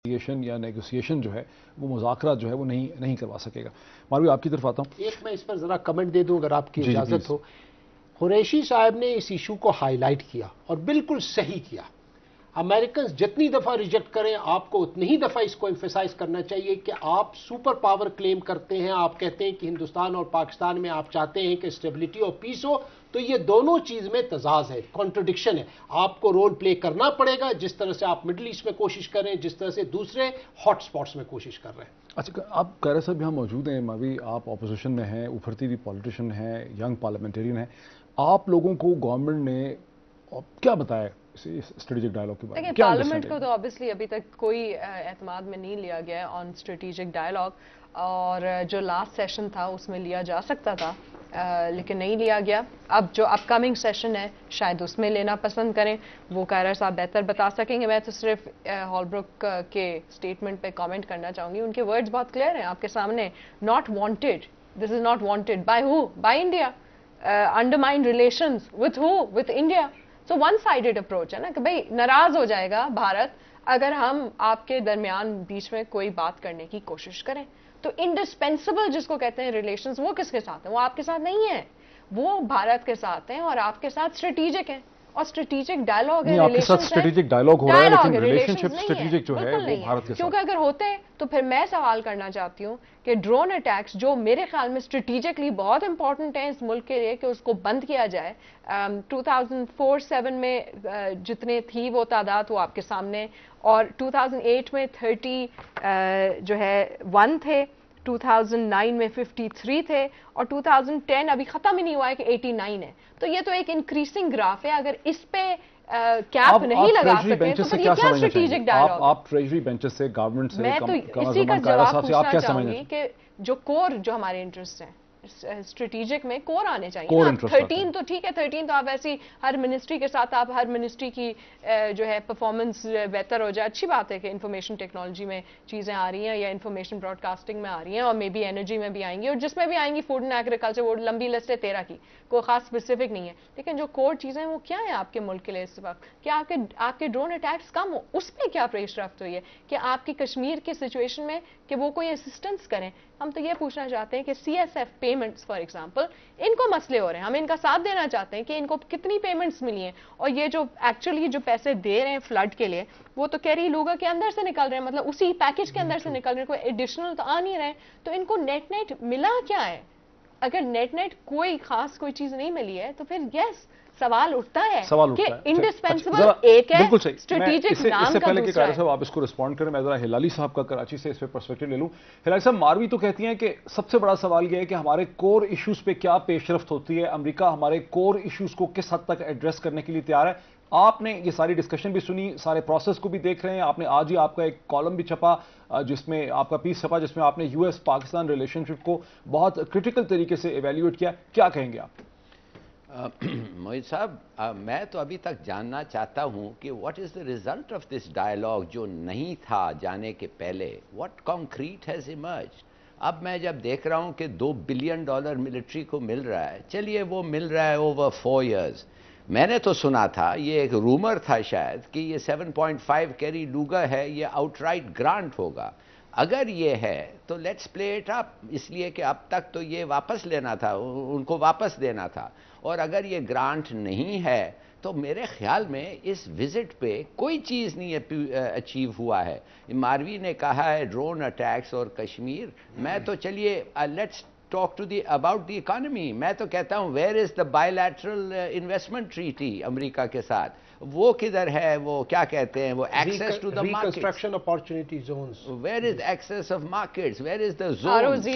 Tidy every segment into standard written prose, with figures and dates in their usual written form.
یا نیگوسیشن جو ہے وہ مذاکرات جو ہے وہ نہیں کروا سکے گا. ماروی آپ کی طرف آتا ہوں. ایک میں اس پر ذرا کمنٹ دے دوں اگر آپ کی اجازت ہو. قریشی صاحب نے اس ایشو کو ہائی لائٹ کیا اور بالکل صحیح کیا. امریکنز جتنی دفعہ ریجیکٹ کریں آپ کو اتنی ہی دفعہ اس کو ایمفیسائز کرنا چاہیے کہ آپ سپر پاور کلیم کرتے ہیں, آپ کہتے ہیں کہ ہندوستان اور پاکستان میں آپ چاہتے ہیں کہ اسٹیبلٹی اور پیس ہو, تو یہ دونوں چیز میں تضاد ہے, کانٹرڈکشن ہے. آپ کو رول پلے کرنا پڑے گا جس طرح سے آپ مڈل ایسٹ میں کوشش کریں, جس طرح سے دوسرے ہاٹ سپاٹس میں کوشش کر رہے ہیں. اچھا, آپ قیرہ صاحب یہاں موجود ہیں, ماوی آپ اپوزیشن میں ہیں, ابھرتی ہوئی پولیٹیشین ہیں, ینگ پارلیمنٹرین ہیں, آپ لوگوں کو گورنمنٹ نے کیا بتایا اسٹریٹجک ڈائلاگ کے بارے میں؟ پارلیمنٹ کو تو obviously ابھی تک کوئی اعتماد میں نہیں لیا گیا آن اسٹریٹجک ڈائلاگ, اور جو لاسٹ سیشن تھا اس میں لیا جا سکتا تھا لیکن نہیں لیا گیا. اب جو اپ کمنگ سیشن ہے شاید اس میں لینا پسند کریں, وہ قیرہ صاحب بہتر بتا سکیں گے. میں تو صرف ہال بروک کے اسٹیٹمنٹ پہ کامنٹ کرنا چاہوں گی. ان کے ورڈز بہت کلیئر ہیں آپ کے سامنے. Not wanted, this is not wanted by who, by India. Undermine relations with who, with India. So one sided approach ہے نا کہ بھئی ناراض ہو جائے گا بھارت اگر ہم آپ کے درمیان بیچ میں کوئی بات کرنے کی کوشش کریں. تو انڈسپینسبل جس کو کہتے ہیں ریلیشنز, وہ کس کے ساتھ ہیں؟ وہ آپ کے ساتھ نہیں ہیں, وہ بھارت کے ساتھ ہیں اور آپ کے ساتھ اسٹریٹجک ہیں. اور اسٹریٹجک ڈائلاگ ہے, آپ کے ساتھ اسٹریٹجک ڈائلاگ ہو رہا ہے لیکن ریلیشن شپ اسٹریٹجک جو ہے وہ بھارت کے ساتھ. کیونکہ اگر ہوتے تو پھر میں سوال کرنا چاہتی ہوں کہ ڈرون اٹیکس جو میرے خیال میں اسٹریٹجکلی بہت امپورٹنٹ ہیں اس ملک کے لیے کہ اس کو بند کیا جائے. 2004-7 میں جتنے تھی وہ تعداد وہ آپ کے سامنے, اور 2008 میں 30 جو ہے 1 تھے, 2009 میں 53 تھے, اور 2010 ابھی ختم ہی نہیں ہوا ہے کہ 89 ہے. تو یہ تو ایک انکریزنگ گراف ہے. اگر اس پہ کیپ نہیں لگا سکتے تو پھر یہ کیا اسٹریٹجک ڈائلاگ؟ آپ ٹریجری بینچز سے گورنمنٹ سے میں تو اسی کا جواب پوچھنا چاہوں گی کہ جو کور جو ہمارے انٹرسٹ ہیں اسٹریٹجک میں کور آنے چاہیے. 13 تو ٹھیک ہے, 13 تو آپ ایسی ہر منسٹری کے ساتھ آپ ہر منسٹری کی جو ہے پرفارمنس بہتر ہو جائے, اچھی بات ہے کہ انفارمیشن ٹیکنالوجی میں چیزیں آ رہی ہیں یا انفارمیشن براڈ کاسٹنگ میں آ رہی ہیں, اور مے بی انرجی میں بھی آئیں گی, اور جس میں بھی آئیں گی فوڈ اینڈ ایگریکلچر, وہ لمبی لسٹ ہے 13 کی, کوئی خاص اسپیسیفک نہیں ہے. لیکن جو کور چیزیں وہ کیا ہیں آپ کے ملک کے لیے اس وقت؟ کیا آپ کے ڈرون اٹیکس کم ہو, اس پہ کیا پیش رفت ہوئی ہے کہ آپ کی کشمیر کی سچویشن میں کہ وہ کوئی اسسٹنس کریں؟ ہم تو یہ پوچھنا چاہتے ہیں کہ C S F payments for example, ان کو مسئلے ہو رہے ہیں, ہم ان کا ساتھ دینا چاہتے ہیں کہ ان کو کتنی پیمنٹس ملی ہیں, اور یہ جو ایکچولی جو پیسے دے رہے ہیں فلڈ کے لیے وہ تو کیری لوگا کے اندر سے نکل رہے ہیں, مطلب اسی پیکج کے اندر سے نکل رہے ہیں, کوئی ایڈیشنل تو آ نہیں رہے. تو ان کو نیٹ نیٹ ملا کیا ہے؟ اگر نیٹ نیٹ کوئی خاص کوئی چیز نہیں ملی ہے تو پھر یس سوال اٹھتا ہے کہ انڈسپینسبل ایک ہے اسٹریٹجک نام کا. اس سے پہلے کہ قیرہ صاحب آپ اس کو رسپونڈ کریں, میں ذرا ہلالی صاحب کا کراچی سے اس پہ پرسپیکٹو لے لوں. ہلالی صاحب, ماروی تو کہتی ہیں کہ سب سے بڑا سوال یہ ہے کہ ہمارے کور ایشوز پہ کیا پیش رفت ہوتی ہے, امریکہ ہمارے کور ایشوز کو کس حد تک ایڈریس کرنے کے لیے تیار ہے. آپ نے یہ ساری ڈسکشن بھی سنی, سارے پروسیس کو بھی دیکھ رہے ہیں, آپ نے آج ہی آپ کا ایک کالم بھی چھپا جس میں آپ کا پیس چھپا جس میں آپ نے یو ایس پاکستان ریلیشن شپ کو بہت کرٹیکل طریقے سے ایویلیویٹ کیا. کیا کہیں گے آپ؟ موہد صاحب, میں تو ابھی تک جاننا چاہتا ہوں کہ what is the result of this dialogue جو نہیں تھا جانے کے پہلے. What concrete has emerged? اب میں جب دیکھ رہا ہوں کہ $2 بلین ملٹری کو مل رہا ہے, چلیے وہ مل رہا ہے اوور 4 ایئرز. میں نے تو سنا تھا, یہ ایک رومر تھا شاید, کہ یہ 7.5 کیری لوگا ہے, یہ آؤٹ رائٹ گرانٹ ہوگا. اگر یہ ہے تو لیٹس پلے اٹ اپ, اس لیے کہ اب تک تو یہ واپس لینا تھا, ان کو واپس دینا تھا. اور اگر یہ گرانٹ نہیں ہے تو میرے خیال میں اس وزٹ پہ کوئی چیز نہیں اچیو ہوا ہے. ماروی نے کہا ہے ڈرون اٹیکس اور کشمیر, میں تو چلیے let's talk to the about the economy. میں تو کہتا ہوں where is the bilateral investment treaty America کے ساتھ, وہ کدھر ہے؟ وہ کیا کہتے ہیں, وہ access to the reconstruction opportunity zones, where is access of markets, where is the zones.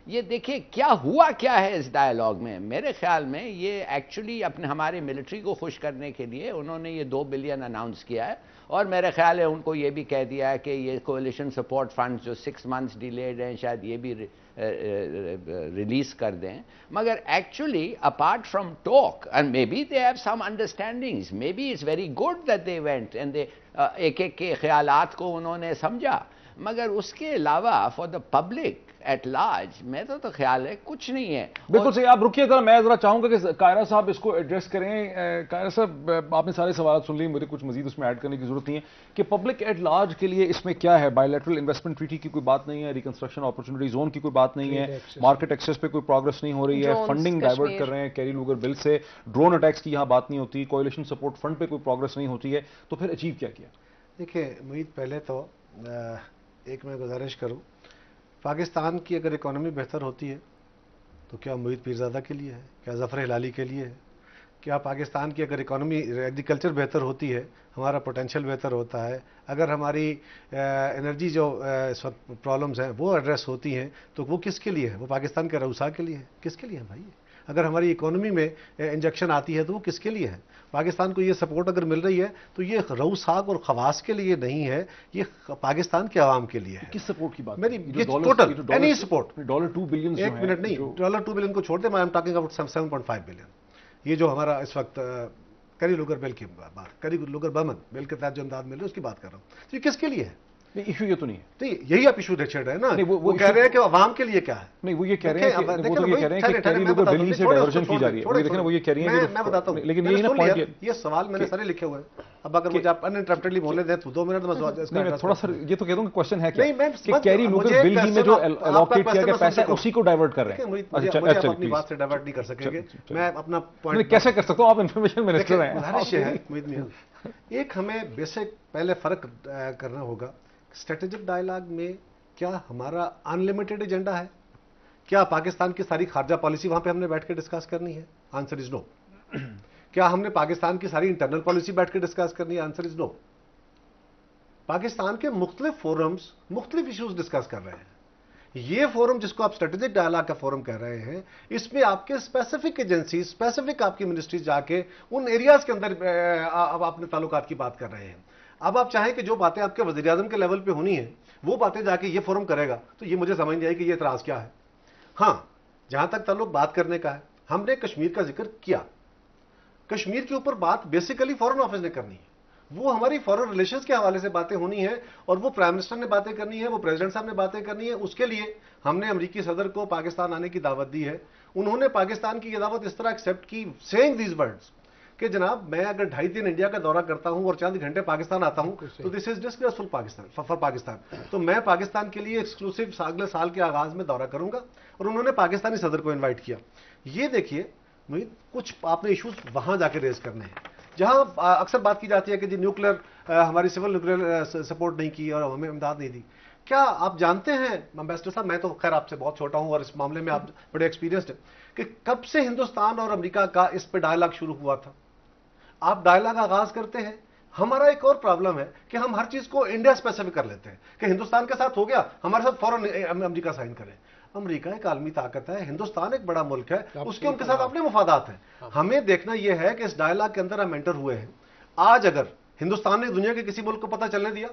یہ دیکھیں کیا ہوا کیا ہے اس ڈائلاگ میں. میرے خیال میں یہ ایکچولی اپنے ہمارے ملٹری کو خوش کرنے کے لیے انہوں نے یہ 2 بلین اناؤنس کیا ہے, اور میرے خیال ہے ان کو یہ بھی کہہ دیا ہے کہ یہ کولیشن سپورٹ فنڈز جو 6 months ڈیلیڈ ہیں شاید یہ بھی ریلیز کر دیں. مگر actually apart from talk, and maybe they have some understandings, maybe it's very good that they went and they ایک ایک کے خیالات کو انہوں نے سمجھا، مگر اس کے علاوہ for the public at large میں تو خیال ہے کچھ نہیں ہے. بالکل صحیح. آپ رکیے ذرا، میں ذرا چاہوں گا کہ قاہرہ صاحب اس کو ایڈریس کریں. قاہرہ صاحب آپ نے سارے سوالات سن لیے، مجھے کچھ مزید اس میں ایڈ کرنے کی ضرورت نہیں ہے کہ پبلک ایٹ لارج کے لیے اس میں کیا ہے. بائی لیٹرل انویسٹمنٹ ٹریٹی کی کوئی بات نہیں ہے، ریکنسٹرکشن اپرچونٹی زون کی کوئی بات نہیں ہے، مارکیٹ ایکسیس پہ کوئی پروگرس نہیں ہو رہی ہے، فنڈنگ ڈائیورٹ کر رہے ہیں کیری لوگر بل سے، ڈرون اٹیکس کی یہاں بات نہیں ہوتی، کولیشن سپورٹ فنڈ پہ کوئی پروگرس نہیں ہوتی ہے، تو پھر اچیو کیا کیا؟ دیکھیں معید، پہلے تو ایک میں گزارش کروں، پاکستان کی اگر اکانومی بہتر ہوتی ہے تو کیا معید پیرزادہ کے لیے ہے؟ کیا ظفر ہلالی کے لیے ہے؟ کیا پاکستان کی اگر اکانومی ایگریکلچر بہتر ہوتی ہے، ہمارا پوٹینشیل بہتر ہوتا ہے، اگر ہماری انرجی جو اس وقت پرابلمز ہیں وہ ایڈریس ہوتی ہیں، تو وہ کس کے لیے ہے؟ وہ پاکستان کے رؤسا کے لیے ہے. کس کے لیے ہے بھائی؟ اگر ہماری اکانومی میں انجیکشن آتی ہے تو وہ کس کے لیے ہے؟ پاکستان کو یہ سپورٹ اگر مل رہی ہے تو یہ رؤساک اور خواص کے لیے نہیں ہے، یہ پاکستان کے عوام کے لیے ہے. کس سپورٹ کی بات؟ میری ٹوٹل اینی سپورٹ. $2 بلین ایک منٹ نہیں، $2 بلین کو چھوڑ دیں، میں ٹاکنگ اباؤٹ 7.5 بلین. یہ جو ہمارا اس وقت کری لوگر بل کی بات، کری لوگر برمن بل کے تحت جو امداد مل رہی ہے اس کی بات کر رہا ہوں. یہ کس کے لیے ہے؟ ایشو یہ تو نہیں ہے. یہی آپ ایشو چھیڑ رہے ہیں نا. وہ کہہ رہے ہیں کہ عوام کے لیے کیا ہے. نہیں، وہ یہ کہہ رہے ہیں کہ کیری لوگر بل ہی سے ڈائیورژن کی جا رہی ہے. دیکھیں وہ یہ کہہ رہی ہیں، میں بتاتا ہوں، لیکن یہی نا پوائنٹ، یہ سوال میں نے سارے لکھے ہوئے ہیں. اب اگر مجھے آپ انٹرپٹیڈلی بولے دیں تو 2 منٹ میں تھوڑا سا یہ تو کہہ دوں کہ کوشچن ہے کہ کیری لوگر بل ہی میں جو الوکیٹ کیا گیا پیسہ اسی کو ڈائیورٹ کر رہے ہیں. اچھا، اپنی بات سے ڈائیورٹ نہیں کر سکیں گے. میں اپنا پوائنٹ کیسے کر سکتا ہوں؟ آپ انفارمیشن منسٹر ہیں. ایک ہمیں بیسک پہلے فرق کرنا ہوگا، اسٹریٹجک ڈائلاگ میں کیا ہمارا ان لمیٹڈ ایجنڈا ہے؟ کیا پاکستان کی ساری خارجہ پالیسی وہاں پہ ہم نے بیٹھ کے ڈسکس کرنی ہے؟ آنسر از نو. کیا ہم نے پاکستان کی ساری انٹرنل پالیسی بیٹھ کے ڈسکس کرنی ہے؟ آنسر از نو. پاکستان کے مختلف فورمز مختلف ایشوز ڈسکس کر رہے ہیں. یہ فورم جس کو آپ اسٹریٹجک ڈائلاگ کا فورم کہہ رہے ہیں، اس میں آپ کے اسپیسیفک ایجنسی، اسپیسیفک آپ کی منسٹریز جا کے ان ایریاز کے اندر اب اپنے تعلقات کی بات کر رہے ہیں. اب آپ چاہیں کہ جو باتیں آپ کے وزیر اعظم کے لیول پہ ہونی ہیں وہ باتیں جا کے یہ فورم کرے گا، تو یہ مجھے سمجھ نہیں آئی کہ یہ اعتراض کیا ہے. ہاں، جہاں تک تعلق بات کرنے کا ہے، ہم نے کشمیر کا ذکر کیا. کشمیر کے اوپر بات بیسیکلی فورن آفس نے کرنی ہے. وہ ہماری فورن ریلیشنز کے حوالے سے باتیں ہونی ہیں، اور وہ پرائم منسٹر نے باتیں کرنی ہے، وہ پریزیڈنٹ صاحب نے باتیں کرنی ہے. اس کے لیے ہم نے امریکی صدر کو پاکستان آنے کی دعوت دی ہے. انہوں نے پاکستان کی یہ دعوت اس طرح ایکسیپٹ کی، سیئنگ دیز ورڈز کہ جناب میں اگر 2.5 دن انڈیا کا دورہ کرتا ہوں اور چند گھنٹے پاکستان آتا ہوں تو دس از ڈسگریسفل فار پاکستان. تو میں پاکستان کے لیے ایکسکلوسیو اگلے سال کے آغاز میں دورہ کروں گا. اور انہوں نے پاکستانی صدر کو انوائٹ کیا. یہ دیکھیے کچھ آپ نے ایشوز وہاں جا کے ریز کرنے ہیں جہاں اکثر بات کی جاتی ہے کہ جی نیوکلیر، ہماری سول نیوکلیر سپورٹ نہیں کی اور ہمیں امداد نہیں دی. کیا آپ جانتے ہیں امبیسڈر صاحب، میں تو خیر آپ سے بہت چھوٹا ہوں اور اس معاملے میں آپ بڑے ایکسپیرینسڈ ہیں، کہ کب سے ہندوستان اور امریکہ کا اس پہ ڈائلاگ شروع ہوا تھا؟ آپ ڈائلاگ آغاز کرتے ہیں. ہمارا ایک اور پرابلم ہے کہ ہم ہر چیز کو انڈیا اسپیسیفک کر لیتے ہیں کہ ہندوستان کے ساتھ ہو گیا، ہمارے ساتھ فوراً امریکہ سائن کرے. امریکہ ایک عالمی طاقت ہے، ہندوستان ایک بڑا ملک ہے، اس کے ان کے ساتھ اپنے مفادات ہیں. ہمیں دیکھنا یہ ہے کہ اس ڈائلاگ کے اندر ہم انٹر ہوئے ہیں. آج اگر ہندوستان نے دنیا کے کسی ملک کو پتہ چلنے دیا،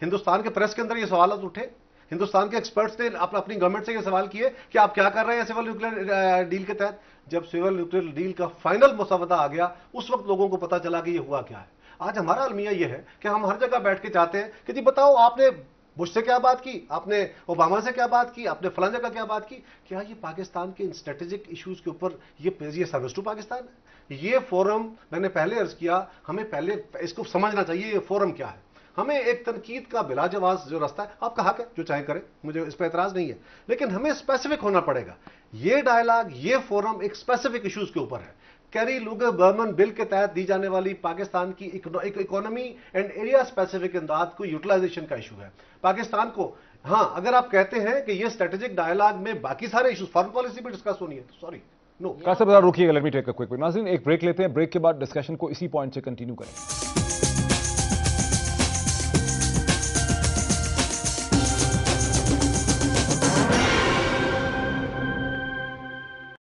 ہندوستان کے پریس کے اندر یہ سوالات اٹھے، ہندوستان کے ایکسپرٹس نے اپنی گورنمنٹ سے یہ سوال کیے کہ آپ کیا کر رہے ہیں سول نیوکلیر ڈیل کے تحت، جب سول نیوکلیر ڈیل کا فائنل مسودہ آ گیا اس وقت لوگوں کو پتہ چلا کہ یہ ہوا کیا ہے. آج ہمارا المیہ یہ ہے کہ ہم ہر جگہ بیٹھ کے چاہتے ہیں کہ جی بتاؤ آپ نے بش سے کیا بات کی، آپ نے اوباما سے کیا بات کی، آپ نے فلاں جگہ کیا بات کی. کیا یہ پاکستان کے ان اسٹریٹجک ایشوز کے اوپر یہ سروس ٹو پاکستان ہے؟ یہ فورم میں نے پہلے عرض کیا، ہمیں پہلے اس کو سمجھنا چاہیے یہ فورم کیا ہے. ہمیں ایک تنقید کا بلا جواز جو راستہ ہے، آپ کا حق ہے جو چاہیں کریں، مجھے اس پہ اعتراض نہیں ہے، لیکن ہمیں اسپیسیفک ہونا پڑے گا. یہ ڈائلاگ، یہ فورم ایک اسپیسیفک ایشوز کے اوپر ہے. کیری لوگر برمن بل کے تحت دی جانے والی پاکستان کی اکانومی اینڈ ایریا اسپیسیفک امداد کو یوٹیلائزیشن کا ایشو ہے. پاکستان کو، ہاں اگر آپ کہتے ہیں کہ یہ اسٹریٹجک ڈائلاگ میں باقی سارے ایشوز فارن پالیسی بھی ڈسکس ہونی ہے تو سوری نو. قاسم صاحب رکیے گا، let me take a quick. ناظرین ایک بریک لیتے ہیں، بریک کے بعد ڈسکشن کو اسی پوائنٹ سے کنٹینیو کریں.